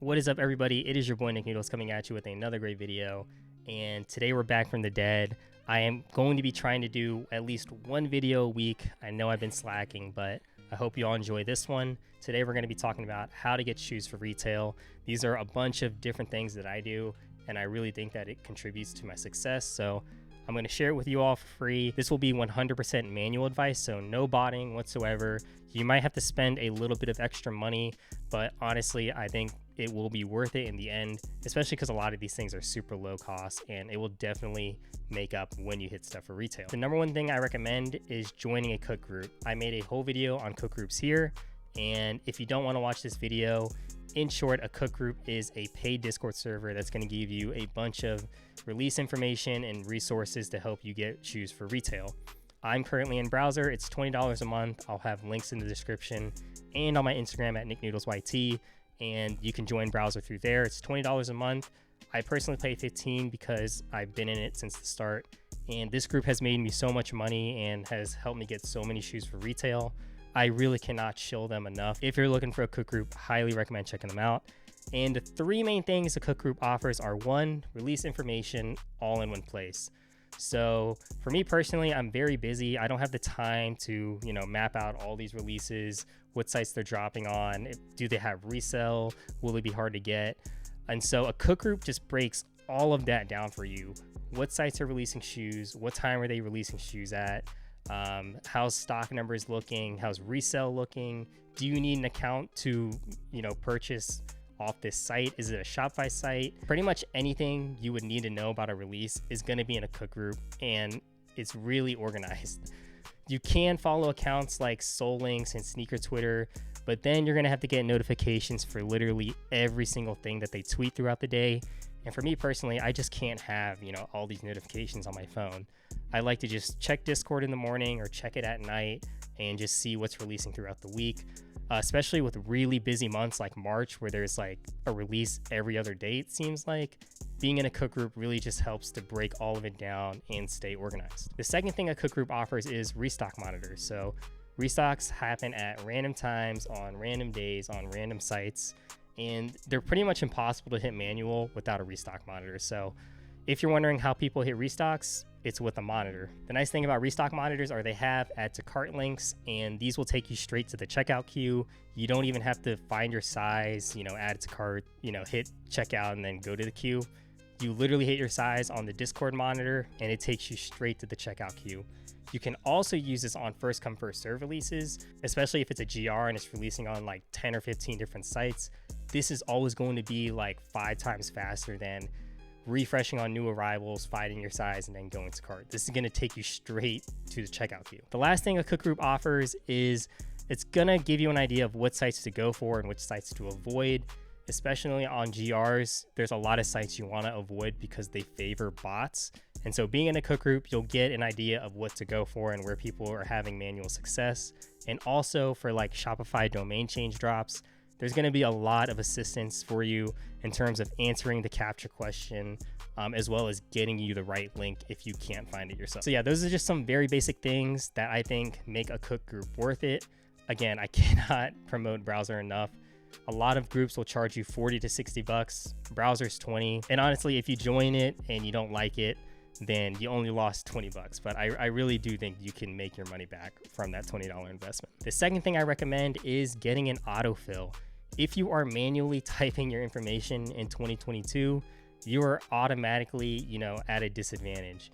What is up, everybody? It is your boy Nick Noodles coming at you with another great video, and today we're back from the dead. I am going to be trying to do at least one video a week. I know I've been slacking, but I hope you all enjoy this one. Today we're going to be talking about how to get shoes for retail. These are a bunch of different things that I do, and I really think that it contributes to my success, so I'm going to share it with you all for free. This will be 100% manual advice, so no botting whatsoever. You might have to spend a little bit of extra money, but honestly, I think it will be worth it in the end, especially because a lot of these things are super low cost, and it will definitely make up when you hit stuff for retail. The number one thing I recommend is joining a cook group. I made a whole video on cook groups here, and if you don't want to watch this video, in short, a cook group is a paid Discord server that's going to give you a bunch of release information and resources to help you get shoes for retail. I'm currently in browser. It's $20 a month. I'll have links in the description and on my Instagram at NickNoodlesYT, and you can join browser through there. It's $20 a month. I personally pay $15 because I've been in it since the start, and this group has made me so much money and has helped me get so many shoes for retail. I really cannot shill them enough. If you're looking for a cook group, highly recommend checking them out. And the three main things a cook group offers are: one, release information all in one place. So for me personally, I'm very busy. I don't have the time to, map out all these releases, what sites they're dropping on. Do they have resell? Will it be hard to get? And so a cook group just breaks all of that down for you. What sites are releasing shoes? What time are they releasing shoes at? How's stock numbers looking? How's resale looking? Do you need an account to, purchase off this site? Is it a Shopify site? Pretty much anything you would need to know about a release is going to be in a cook group, and it's really organized. You can follow accounts like Soul Links and Sneaker Twitter, but then you're going to have to get notifications for literally every single thing that they tweet throughout the day. And for me personally, I just can't have, all these notifications on my phone. I like to just check Discord in the morning or check it at night and just see what's releasing throughout the week, especially with really busy months like March, where there's like a release every other day, it seems like. Being in a cook group really just helps to break all of it down and stay organized. The second thing a cook group offers is restock monitors. So restocks happen at random times, on random days, on random sites, and they're pretty much impossible to hit manual without a restock monitor. So if you're wondering how people hit restocks, it's with a monitor. The nice thing about restock monitors are they have add to cart links, and these will take you straight to the checkout queue. You don't even have to find your size, add it to cart, hit checkout and then go to the queue. You literally hit your size on the Discord monitor and it takes you straight to the checkout queue. You can also use this on first come first serve releases, especially if it's a GR and it's releasing on like 10 or 15 different sites. This is always going to be like 5 times faster than refreshing on new arrivals, finding your size, and then going to cart. This is going to take you straight to the checkout queue. The last thing a cook group offers is it's going to give you an idea of what sites to go for and which sites to avoid. Especially on GRs, there's a lot of sites you want to avoid because they favor bots. And so being in a cook group, you'll get an idea of what to go for and where people are having manual success. And also for like Shopify domain change drops, there's going to be a lot of assistance for you in terms of answering the captcha question, as well as getting you the right link if you can't find it yourself. So yeah, those are just some very basic things that I think make a cook group worth it. Again, I cannot promote browser enough. A lot of groups will charge you $40 to $60, browser's $20. And honestly, if you join it and you don't like it, then you only lost $20. But I really do think you can make your money back from that $20 investment. The second thing I recommend is getting an autofill. If you are manually typing your information in 2022, you are automatically, at a disadvantage.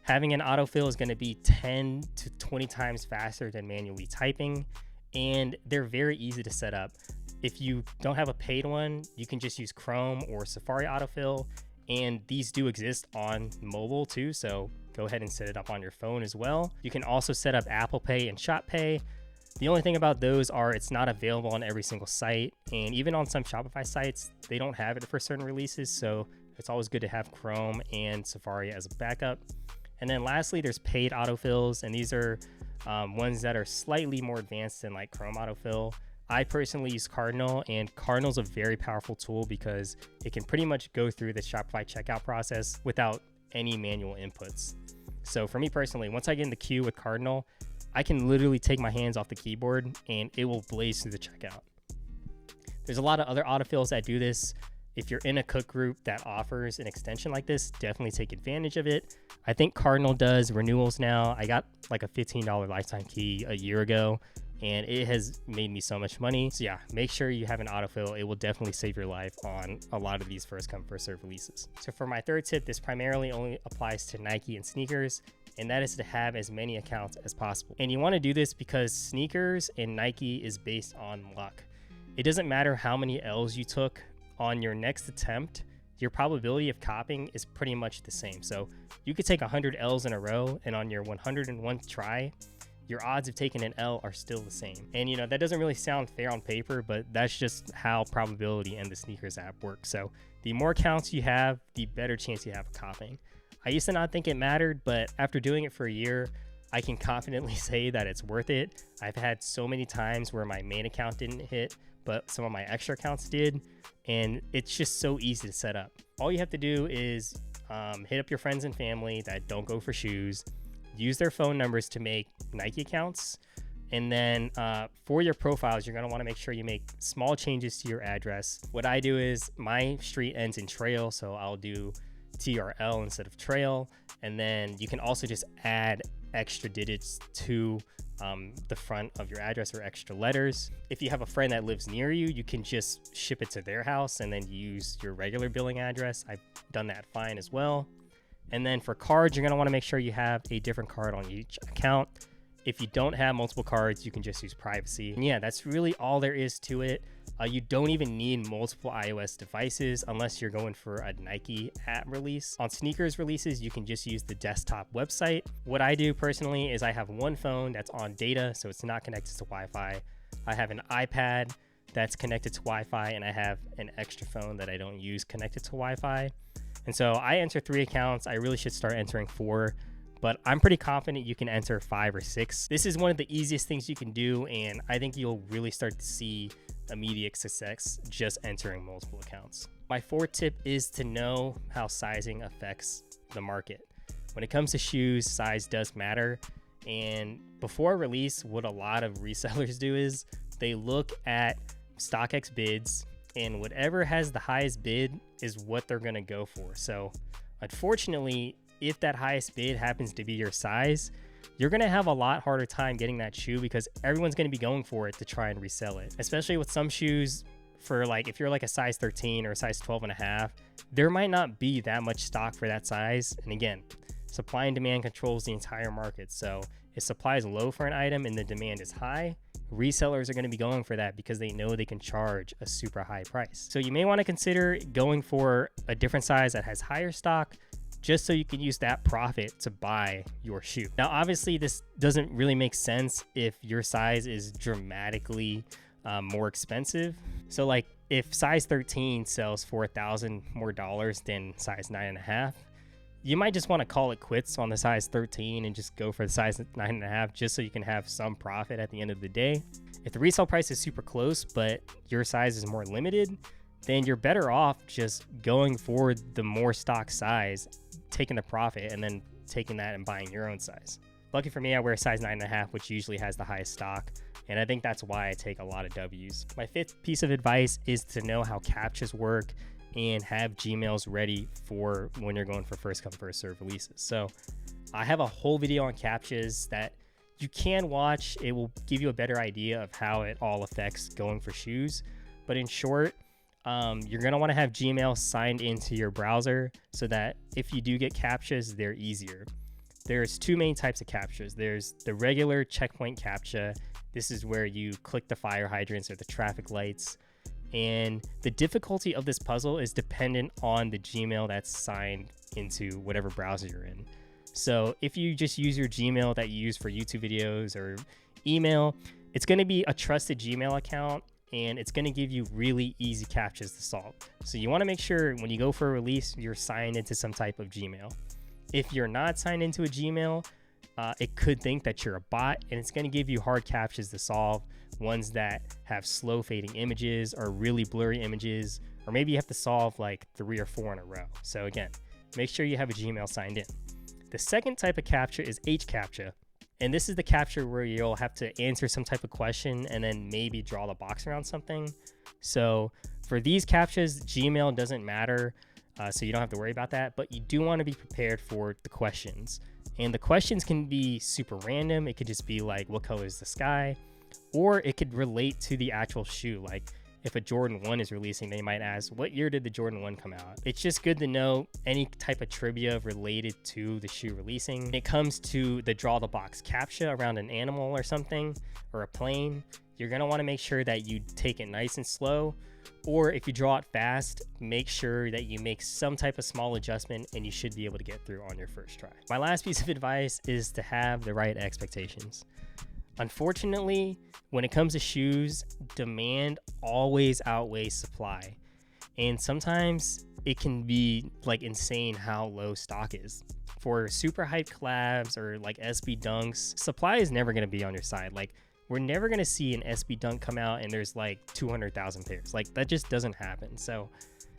Having an autofill is going to be 10 to 20 times faster than manually typing, and they're very easy to set up. If you don't have a paid one, you can just use Chrome or Safari autofill, and these do exist on mobile too, so go ahead and set it up on your phone as well. You can also set up Apple Pay and Shop Pay. The only thing about those are it's not available on every single site, and even on some Shopify sites, they don't have it for certain releases, so it's always good to have Chrome and Safari as a backup. And then lastly, there's paid autofills, and these are ones that are slightly more advanced than like Chrome autofill. I personally use Cardinal, and Cardinal's a very powerful tool because it can pretty much go through the Shopify checkout process without any manual inputs. So for me personally, once I get in the queue with Cardinal, I can literally take my hands off the keyboard and it will blaze through the checkout. There's a lot of other autofills that do this. If you're in a cook group that offers an extension like this, definitely take advantage of it. I think Cardinal does renewals now. I got like a $15 lifetime key a year ago, and it has made me so much money. So yeah, make sure you have an autofill. It will definitely save your life on a lot of these first come first serve releases. So for my third tip, this primarily only applies to Nike and sneakers, and that is to have as many accounts as possible. And you want to do this because sneakers and Nike is based on luck. It doesn't matter how many L's you took on your next attempt, your probability of copying is pretty much the same. So you could take 100 L's in a row, and on your 101th try, your odds of taking an L are still the same. And you know, that doesn't really sound fair on paper, but that's just how probability and the sneakers app works. So the more accounts you have, the better chance you have of copying. I used to not think it mattered, but after doing it for a year, I can confidently say that it's worth it. I've had so many times where my main account didn't hit, but some of my extra accounts did, and it's just so easy to set up. All you have to do is hit up your friends and family that don't go for shoes, use their phone numbers to make Nike accounts, and then for your profiles, you're gonna wanna make sure you make small changes to your address. What I do is my street ends in trail, so I'll do TRL instead of trail, and then you can also just add extra digits to the front of your address or extra letters. If you have a friend that lives near you, you can just ship it to their house and then use your regular billing address. I've done that fine as well. And then for cards, you're gonna wanna make sure you have a different card on each account. If you don't have multiple cards, you can just use privacy. And yeah, that's really all there is to it. You don't even need multiple iOS devices unless you're going for a Nike app release. On sneakers releases, you can just use the desktop website. What I do personally is I have one phone that's on data, so it's not connected to Wi-Fi. I have an iPad that's connected to Wi-Fi, and I have an extra phone that I don't use connected to Wi-Fi. And so I enter 3 accounts. I really should start entering 4. But I'm pretty confident you can enter 5 or 6. This is one of the easiest things you can do, and I think you'll really start to see immediate success just entering multiple accounts. My 4th tip is to know how sizing affects the market. When it comes to shoes, size does matter, and before release, what a lot of resellers do is they look at StockX bids, and whatever has the highest bid is what they're gonna go for. So unfortunately, if that highest bid happens to be your size, you're gonna have a lot harder time getting that shoe because everyone's gonna be going for it to try and resell it. Especially with some shoes, for like if you're like a size 13 or a size 12.5, there might not be that much stock for that size. And again, supply and demand controls the entire market. So if supply is low for an item and the demand is high, resellers are going to be going for that because they know they can charge a super high price. So you may want to consider going for a different size that has higher stock, just so you can use that profit to buy your shoe. Now, obviously, this doesn't really make sense if your size is dramatically more expensive. So like if size 13 sells for $1,000 more than size 9.5, you might just want to call it quits on the size 13 and just go for the size 9.5 just so you can have some profit at the end of the day. If the resale price is super close, but your size is more limited, then you're better off just going for the more stock size, taking the profit, and then taking that and buying your own size. Lucky for me, I wear a size 9.5, which usually has the highest stock, and I think that's why I take a lot of W's. My 5th piece of advice is to know how captchas work and have Gmails ready for when you're going for first come first serve releases. So I have a whole video on captchas that you can watch. It will give you a better idea of how it all affects going for shoes. But in short, you're gonna wanna have Gmail signed into your browser so that if you do get captchas, they're easier. There's 2 main types of captchas. There's the regular checkpoint captcha. This is where you click the fire hydrants or the traffic lights. And the difficulty of this puzzle is dependent on the Gmail that's signed into whatever browser you're in. So if you just use your Gmail that you use for YouTube videos or email, it's gonna be a trusted Gmail account, and it's gonna give you really easy captchas to solve. So you wanna make sure when you go for a release, you're signed into some type of Gmail. If you're not signed into a Gmail, it could think that you're a bot, and it's gonna give you hard captchas to solve, ones that have slow fading images or really blurry images, or maybe you have to solve like 3 or 4 in a row. So again, make sure you have a Gmail signed in. The second type of captcha is HCAPTCHA. And this is the captcha where you'll have to answer some type of question and then maybe draw the box around something. So for these captchas, Gmail doesn't matter, so you don't have to worry about that, but you do want to be prepared for the questions. And the questions can be super random. It could just be like, what color is the sky? Or it could relate to the actual shoe. Like if a Jordan 1 is releasing, they might ask, what year did the Jordan 1 come out? It's just good to know any type of trivia related to the shoe releasing. When it comes to the draw the box captcha around an animal or something, or a plane, you're gonna wanna make sure that you take it nice and slow, or if you draw it fast, make sure that you make some type of small adjustment and you should be able to get through on your first try. My last piece of advice is to have the right expectations. Unfortunately, when it comes to shoes, demand always outweighs supply. And sometimes it can be like insane how low stock is. For super hyped collabs or like SB Dunks, supply is never gonna be on your side. Like we're never gonna see an SB Dunk come out and there's like 200,000 pairs. Like that just doesn't happen. So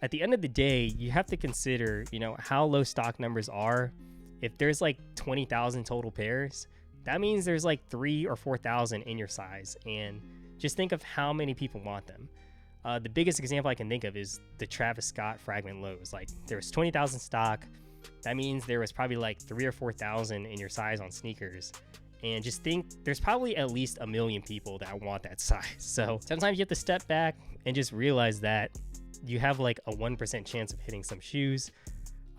at the end of the day, you have to consider, how low stock numbers are. If there's like 20,000 total pairs, that means there's like 3,000 or 4,000 in your size, and just think of how many people want them. The biggest example I can think of is the Travis Scott fragment lows. Like there was 20,000 stock. That means there was probably like 3,000 or 4,000 in your size on sneakers. And just think there's probably at least 1 million people that want that size. So sometimes you have to step back and just realize that you have like a 1% chance of hitting some shoes.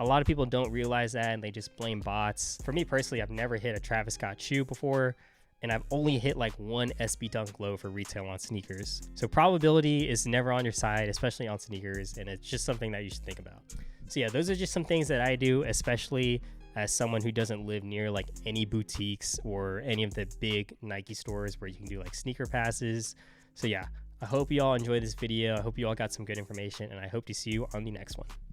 A lot of people don't realize that and they just blame bots. For me personally, I've never hit a Travis Scott shoe before, and I've only hit like one SB Dunk low for retail on sneakers. So probability is never on your side, especially on sneakers, and it's just something that you should think about. So yeah, those are just some things that I do, especially as someone who doesn't live near like any boutiques or any of the big Nike stores where you can do like sneaker passes. So yeah, I hope you all enjoyed this video. I hope you all got some good information, and I hope to see you on the next one.